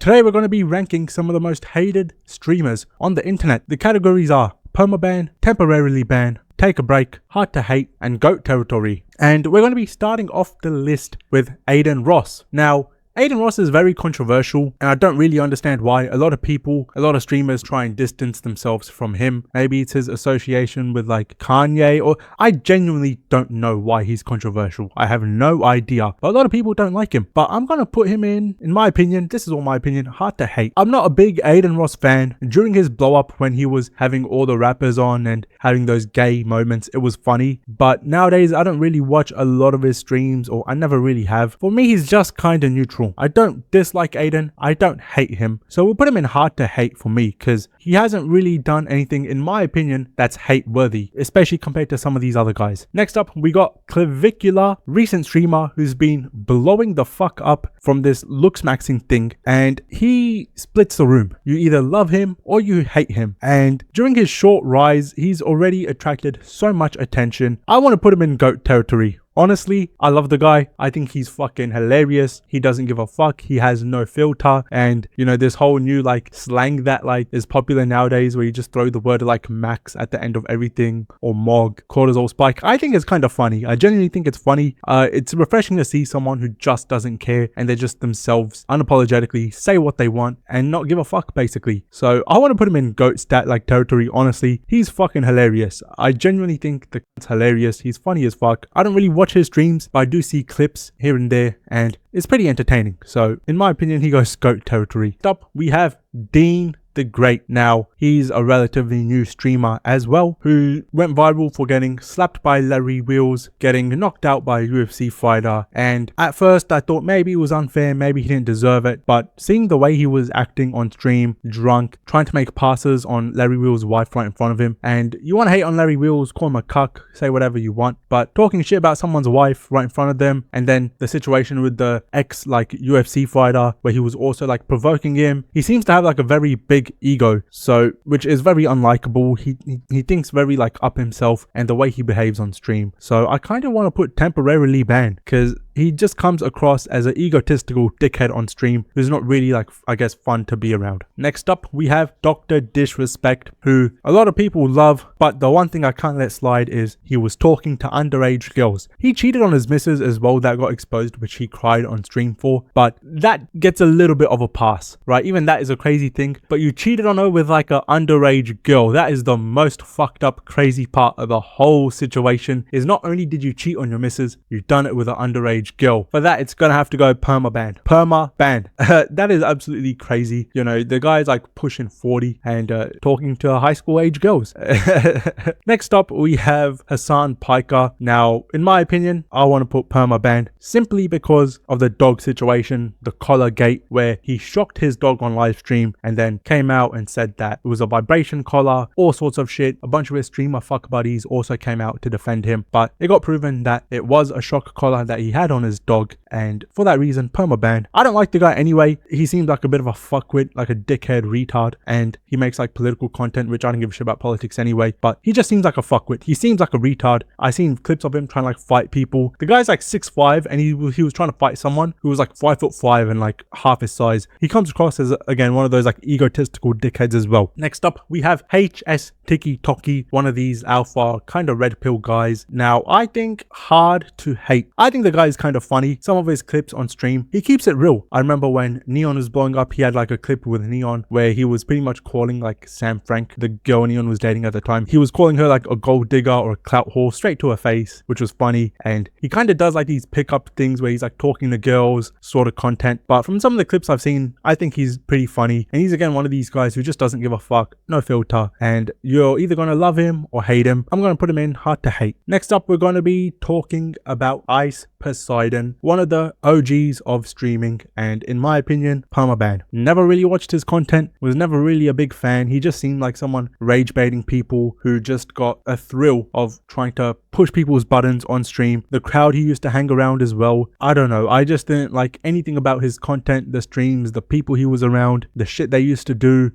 Today we're going to be ranking some of the most hated streamers on the internet. The categories are Permaband, Temporarily Banned, Take a Break, Hard to Hate, and GOAT Territory. And we're going to be starting off the list with Aiden Ross. Now, Aiden Ross is very controversial, and I don't really understand why. A lot of streamers try and distance themselves from him. Maybe it's his association with like Kanye, or I genuinely don't know why he's controversial. I have no idea. But a lot of people don't like him. But I'm going to put him in my opinion, this is all my opinion, hard to hate. I'm not a big Aiden Ross fan. During his blow up when he was having all the rappers on and having those gay moments, it was funny. But nowadays, I don't really watch a lot of his streams, or I never really have. For me, he's just kind of neutral. I don't dislike Aiden, I don't hate him, so we'll put him in hard to hate for me because he hasn't really done anything in my opinion that's hate worthy, especially compared to some of these other guys. Next up we got Clavicular, recent streamer who's been blowing the fuck up from this looks maxing thing, and he splits the room. You either love him or you hate him, and during his short rise he's already attracted so much attention. I want to put him in GOAT territory. Honestly, I love the guy. I think he's fucking hilarious. He doesn't give a fuck. He has no filter. And you know, this whole new like slang that like is popular nowadays where you just throw the word like max at the end of everything, or mog, cortisol spike. I think it's kind of funny. I genuinely think it's funny. It's refreshing to see someone who just doesn't care and they're just themselves, unapologetically say what they want and not give a fuck basically. So I want to put him in GOAT stat like territory. Honestly, he's fucking hilarious. I genuinely think the guy's hilarious. He's funny as fuck. I don't really watch his streams, but I do see clips here and there and it's pretty entertaining. So in my opinion, he goes GOAT territory. Up we have Dean the Great. Now he's a relatively new streamer as well, who went viral for getting slapped by Larry Wheels, getting knocked out by a UFC fighter, and at first I thought maybe it was unfair, maybe he didn't deserve it, but seeing the way he was acting on stream, drunk, trying to make passes on Larry Wheels' wife right in front of him, and you want to hate on Larry Wheels, call him a cuck, say whatever you want, but talking shit about someone's wife right in front of them, and then the situation with the ex like UFC fighter where he was also like provoking him, he seems to have like a very big ego, so which is very unlikable. He thinks very like up himself and the way he behaves on stream. So I kind of want to put Temporarily Banned because he just comes across as an egotistical dickhead on stream who's not really like, I guess, fun to be around. Next up we have DrDisrespect, who a lot of people love, but the one thing I can't let slide is he was talking to underage girls. He cheated on his missus as well, that got exposed, which he cried on stream for, but that gets a little bit of a pass, right? Even that is a crazy thing, but you cheated on her with like an underage girl. That is the most fucked up crazy part of the whole situation, is not only did you cheat on your missus, you've done it with an underage girl. For that, it's gonna have to go Permaband. That is absolutely crazy. You know, the guy's like pushing 40 and talking to high school age girls. Next up we have Hassan Piker. Now in my opinion, I want to put Permaband simply because of the dog situation, the collar gate, where he shocked his dog on live stream and then came out and said that it was a vibration collar, all sorts of shit. A bunch of his streamer fuck buddies also came out to defend him, but it got proven that it was a shock collar that he had on his dog, and for that reason, Permaband. I don't like the guy anyway. He seems like a bit of a fuckwit, like a dickhead retard, and he makes like political content, which I don't give a shit about politics anyway, but he just seems like a fuckwit. He seems like a retard. I seen clips of him trying to like fight people. The guy's like 6'5", and he was trying to fight someone who was like 5'5" and like half his size. He comes across as, again, one of those like egotistical dickheads as well. Next up we have HSTicky, one of these alpha kind of red pill guys. Now I think hard to hate. I think the guy is kind of funny. Some of his clips on stream, he keeps it real. I remember when Neon was blowing up, he had like a clip with Neon where he was pretty much calling like Sam Frank, the girl Neon was dating at the time, he was calling her like a gold digger or a clout whore straight to her face, which was funny. And he kind of does like these pickup things where he's like talking to girls sort of content, but from some of the clips I've seen, I think he's pretty funny, and he's again one of these guys who just doesn't give a fuck, no filter, and you're either going to love him or hate him. I'm going to put him in hard to hate. Next up we're going to be talking about Poseidon, one of the OGs of streaming, and in my opinion, Permaband. Never really watched his content, was never really a big fan. He just seemed like someone rage baiting people who just got a thrill of trying to push people's buttons on stream. The crowd he used to hang around as well, I don't know, I just didn't like anything about his content, the streams, the people he was around, the shit they used to do. do.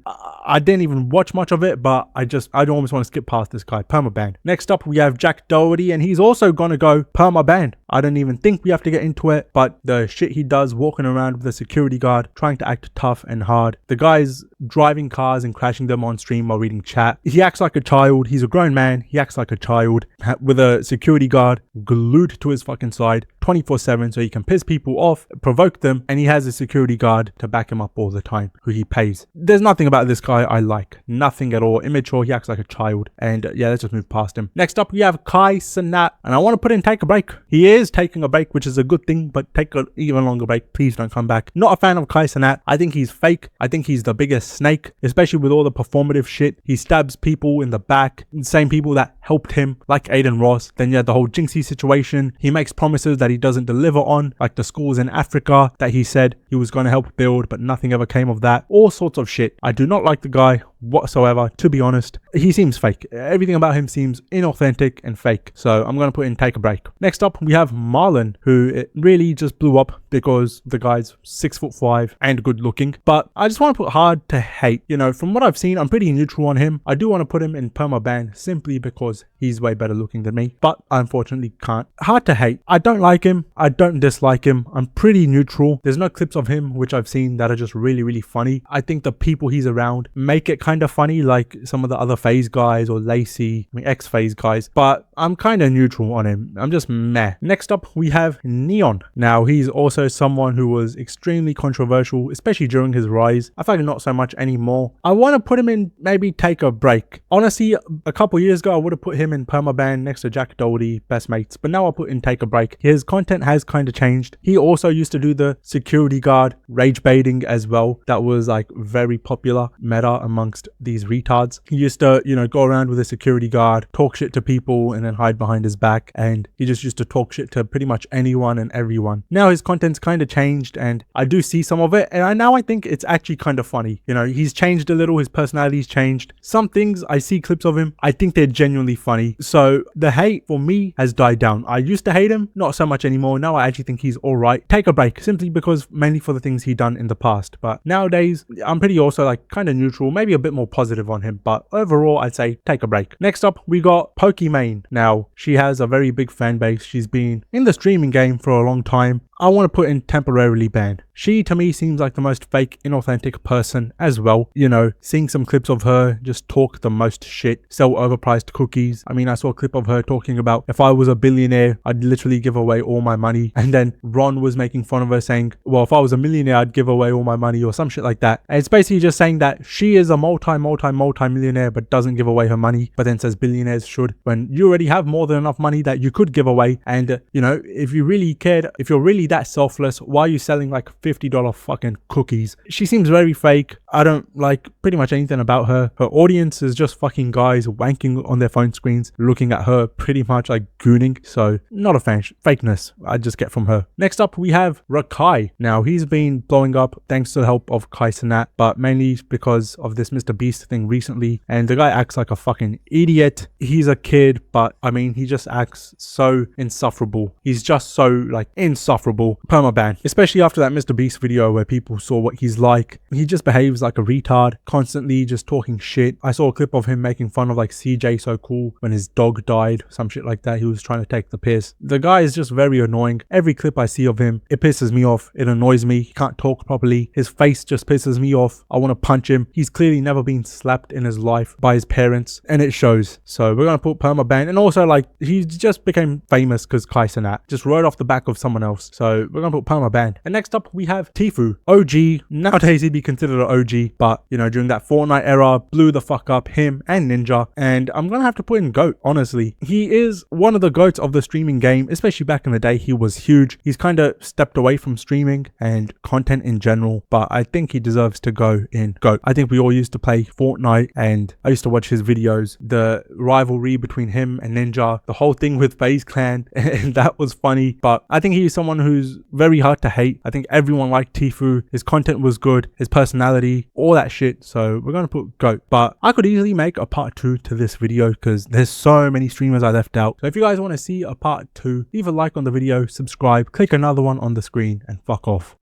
I didn't even watch much of it, but I almost want to skip past this guy. Permaband. Next up, we have Jack Doerty, and he's also gonna go permaband. I don't even think we have to get into it, but the shit he does walking around with a security guard, trying to act tough and hard. The guy's driving cars and crashing them on stream while reading chat. He acts like a child. He's a grown man. He acts like a child with a security guard glued to his fucking side 24/7, so he can piss people off, provoke them, and he has a security guard to back him up all the time who he pays. There's nothing about this guy I like. Nothing at all. Immature. He acts like a child. And yeah, let's just move past him. Next up, we have Kaisenat, and I want to put in Take a Break. He is taking a break, which is a good thing, but take an even longer break. Please don't come back. Not a fan of Kaisenat. I think he's fake. I think he's the biggest snake, especially with all the performative shit. He stabs people in the back, the same people that helped him, like Aiden Ross. Then you had the whole Jinxie situation. He makes promises that he doesn't deliver on, like the schools in Africa that he said he was going to help build, but nothing ever came of that. All sorts of shit. I do not like the guy whatsoever, to be honest. He seems fake. Everything about him seems inauthentic and fake, so I'm going to put in Take a Break. Next up, we have Maron, who it really just blew up because the guy's 6'5" and good looking, but I just want to put hard to hate. You know, from what I've seen, I'm pretty neutral on him. I do want to put him in permaban simply because he's way better looking than me, but I unfortunately can't. Hard to hate. I don't like him. I don't dislike him. I'm pretty neutral. There's no clips of him which I've seen that are just really funny. I think the people he's around make it kind of funny, like some of the other FaZe guys or Lacey, ex-FaZe guys, but I'm kind of neutral on him. I'm just meh. Next up, we have Neon. Now, he's also someone who was extremely controversial, especially during his rise. I feel like not so much anymore. I want to put him in maybe Take a Break. Honestly, a couple years ago, I would have put him in permaban next to Jack Doerty, best mates, but now I'll put in Take a Break. His content has kind of changed. He also used to do the security guard rage baiting as well. That was like very popular meta amongst these retards. He used to, you know, go around with a security guard, talk shit to people, and then hide behind his back, and he just used to talk shit to pretty much anyone and everyone. Now his content's kind of changed, and I do see some of it, and I think it's actually kind of funny. You know, he's changed a little. His personality's changed. Some things, I see clips of him, I think they're genuinely funny. So the hate for me has died down. I used to hate him, not so much anymore. Now I actually think he's all right. Take a break, simply because mainly for the things he done in the past, but nowadays I'm pretty also like kind of neutral, maybe a bit more positive on him, but overall I'd say take a break. Next up, we got Pokimane. Now, she has a very big fan base. She's been in the streaming game for a long time. I want to put in temporarily banned. She to me seems like the most fake, inauthentic person as well. You know, seeing some clips of her just talk the most shit, sell overpriced cookies. I mean, I saw a clip of her talking about if I was a billionaire, I'd literally give away all my money. And then Ron was making fun of her saying, well, if I was a millionaire, I'd give away all my money or some shit like that. And it's basically just saying that she is a multi-millionaire but doesn't give away her money, but then says billionaires should, when you already have more than enough money that you could give away. And you know, if you really cared, if you're really that selfless, why are you selling like $50 fucking cookies? She seems very fake. I don't like pretty much anything about her. Her audience is just fucking guys wanking on their phone screens, looking at her pretty much like gooning. So not a fan. Fakeness I just get from her. Next up, we have Rakai. Now, he's been blowing up thanks to the help of Kaisenat, but mainly because of this Mr. Beast thing recently, and the guy acts like a fucking idiot. He's a kid, but I mean, he just acts so insufferable. He's just so like insufferable. Permaban, especially after that Mr. Beast video where people saw what he's like. He just behaves like a retard, constantly just talking shit. I saw a clip of him making fun of like CJ So Cool when his dog died, some shit like that. He was trying to take the piss. The guy is just very annoying. Every clip I see of him, it pisses me off. It annoys me. He can't talk properly. His face just pisses me off. I want to punch him. He's clearly never been slapped in his life by his parents, and it shows. So we're gonna put permaban. And also, like, he just became famous because Kaisenat just rode off the back of someone else. So we're gonna put permaban. And next up, we have Tfue. OG. Nowadays he'd be considered an OG, but you know, during that Fortnite era, blew the fuck up, him and Ninja. And I'm gonna have to put in GOAT, honestly. He is one of the GOATs of the streaming game, especially back in the day. He was huge. He's kind of stepped away from streaming and content in general, but I think he deserves to go in GOAT. I think we all used to play Fortnite, and I used to watch his videos, the rivalry between him and Ninja, the whole thing with FaZe Clan, and that was funny. But I think he's someone who's very hard to hate. I think everyone liked Tfue. His content was good, his personality, all that shit. So we're gonna put GOAT. But I could easily make a part 2 to this video because there's so many streamers I left out. So if you guys want to see a part 2, leave a like on the video, subscribe, click another one on the screen, and fuck off.